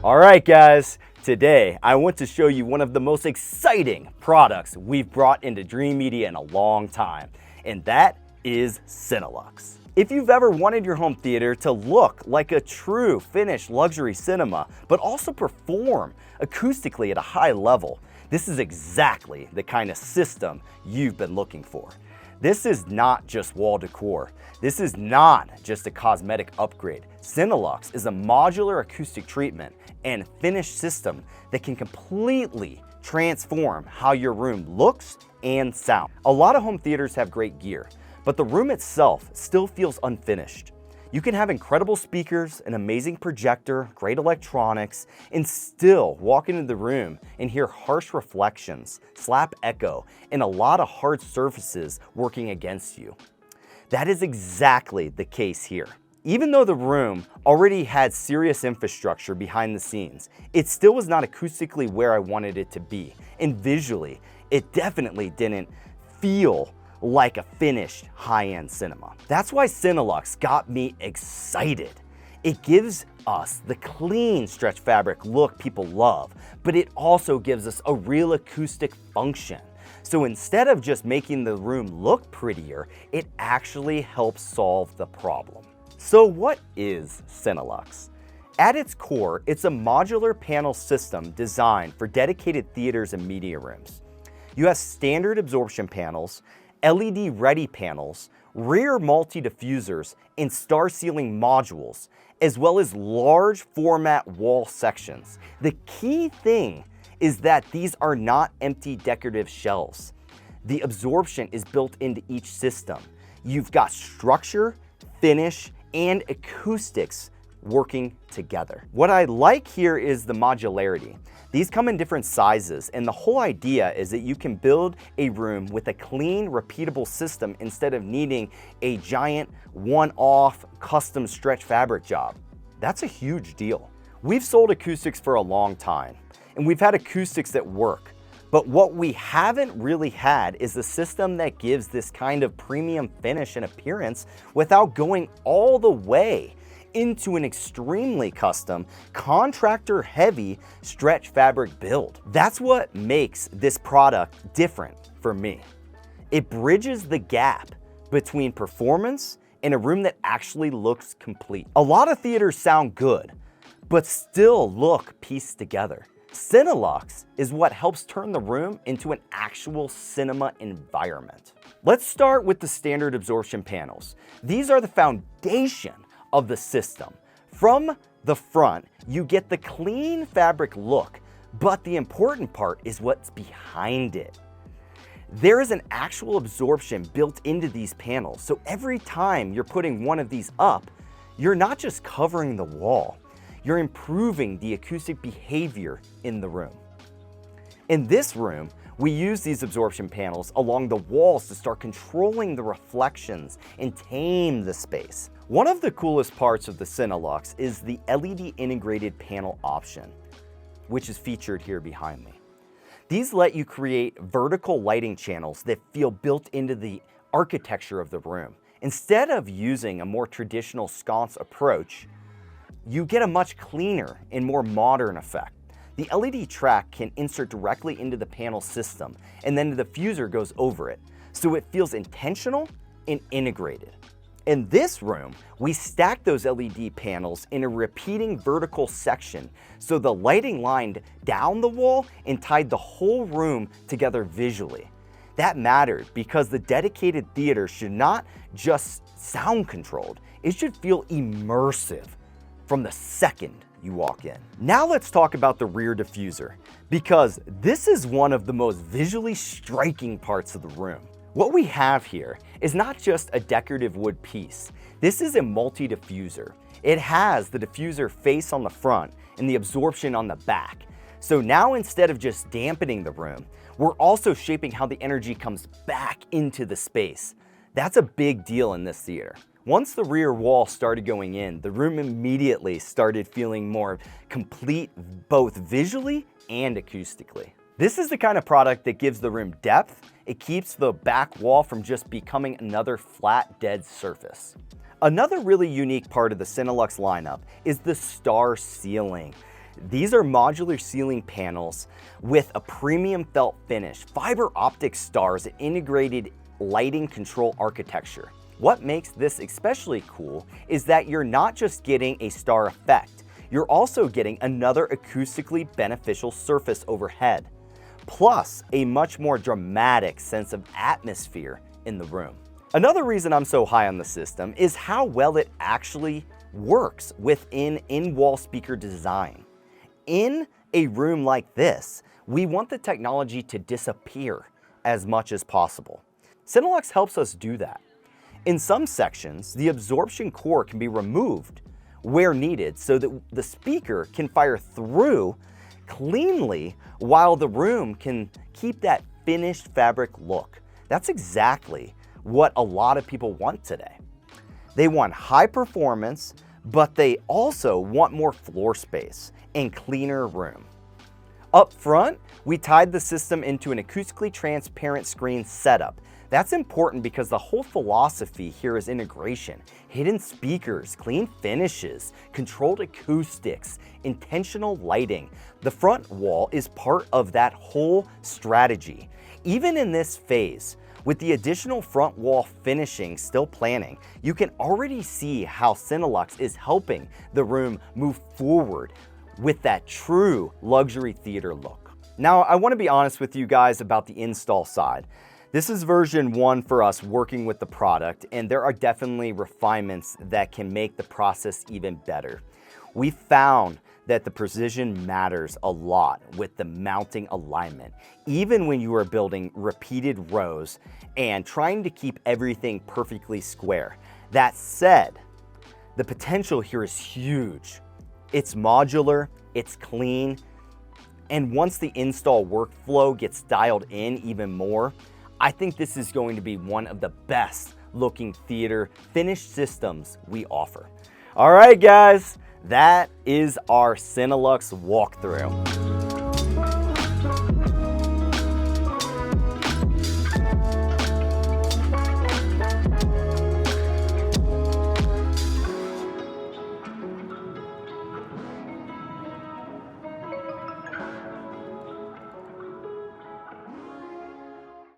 All right, guys, today I want to show you one of the most exciting products we've brought into Dream Media in a long time, and that is CineLuxe. If you've ever wanted your home theater to look like a true finished luxury cinema, but also perform acoustically at a high level, this is exactly the kind of system you've been looking for. This is not just wall decor. This is not just a cosmetic upgrade. CineLuxe is a modular acoustic treatment and finished system that can completely transform how your room looks and sounds. A lot of home theaters have great gear, but the room itself still feels unfinished. You can have incredible speakers, an amazing projector, great electronics, and still walk into the room and hear harsh reflections, slap echo, and a lot of hard surfaces working against you. That is exactly the case here. Even though the room already had serious infrastructure behind the scenes, it still was not acoustically where I wanted it to be. And visually, it definitely didn't feel like a finished high-end cinema. That's why CineLuxe got me excited. It gives us the clean stretch fabric look people love, but it also gives us a real acoustic function. So instead of just making the room look prettier, it actually helps solve the problem. So what is CineLuxe? At its core, it's a modular panel system designed for dedicated theaters and media rooms. You have standard absorption panels, LED-ready panels, rear multi-diffusers, and star ceiling modules, as well as large format wall sections. The key thing is that these are not empty decorative shells. The absorption is built into each system. You've got structure, finish, and acoustics working together. What I like here is the modularity. These come in different sizes, and the whole idea is that you can build a room with a clean, repeatable system instead of needing a giant, one-off, custom stretch fabric job. That's a huge deal. We've sold acoustics for a long time, and we've had acoustics that work. But what we haven't really had is a system that gives this kind of premium finish and appearance without going all the way into an extremely custom, contractor-heavy stretch fabric build. That's what makes this product different for me. It bridges the gap between performance and a room that actually looks complete. A lot of theaters sound good, but still look pieced together. CineLuxe is what helps turn the room into an actual cinema environment. Let's start with the standard absorption panels. These are the foundation of the system. From the front, you get the clean fabric look, but the important part is what's behind it. There is an actual absorption built into these panels, so every time you're putting one of these up, you're not just covering the wall, you're improving the acoustic behavior in the room. In this room, we use these absorption panels along the walls to start controlling the reflections and tame the space. One of the coolest parts of the CineLuxe is the LED integrated panel option, which is featured here behind me. These let you create vertical lighting channels that feel built into the architecture of the room. Instead of using a more traditional sconce approach, you get a much cleaner and more modern effect. The LED track can insert directly into the panel system, and then the diffuser goes over it, so it feels intentional and integrated. In this room, we stack those LED panels in a repeating vertical section, so the lighting lined down the wall and tied the whole room together visually. That mattered because the dedicated theater should not just sound controlled, it should feel immersive from the second you walk in. Now let's talk about the rear diffuser, because this is one of the most visually striking parts of the room. What we have here is not just a decorative wood piece. This is a multi-diffuser. It has the diffuser face on the front and the absorption on the back. So now instead of just dampening the room, we're also shaping how the energy comes back into the space. That's a big deal in this theater. Once the rear wall started going in, the room immediately started feeling more complete, both visually and acoustically. This is the kind of product that gives the room depth. It keeps the back wall from just becoming another flat, dead surface. Another really unique part of the CineLuxe lineup is the star ceiling. These are modular ceiling panels with a premium felt finish, fiber optic stars, and integrated lighting control architecture. What makes this especially cool is that you're not just getting a star effect, you're also getting another acoustically beneficial surface overhead, plus a much more dramatic sense of atmosphere in the room. Another reason I'm so high on the system is how well it actually works within in-wall speaker design. In a room like this, we want the technology to disappear as much as possible. CineLuxe helps us do that. In some sections, the absorption core can be removed where needed so that the speaker can fire through cleanly while the room can keep that finished fabric look. That's exactly what a lot of people want today. They want high performance, but they also want more floor space and cleaner room. Up front, we tied the system into an acoustically transparent screen setup. That's important because the whole philosophy here is integration. Hidden speakers, clean finishes, controlled acoustics, intentional lighting. The front wall is part of that whole strategy. Even in this phase, with the additional front wall finishing still planning, you can already see how CineLuxe is helping the room move forward with that true luxury theater look. Now, I want to be honest with you guys about the install side. This is version 1 for us working with the product, and there are definitely refinements that can make the process even better. We found that the precision matters a lot with the mounting alignment, even when you are building repeated rows and trying to keep everything perfectly square. That said, the potential here is huge. It's modular, it's clean, and once the install workflow gets dialed in even more, I think this is going to be one of the best looking theater finished systems we offer. All right, guys, that is our CineLuxe walkthrough.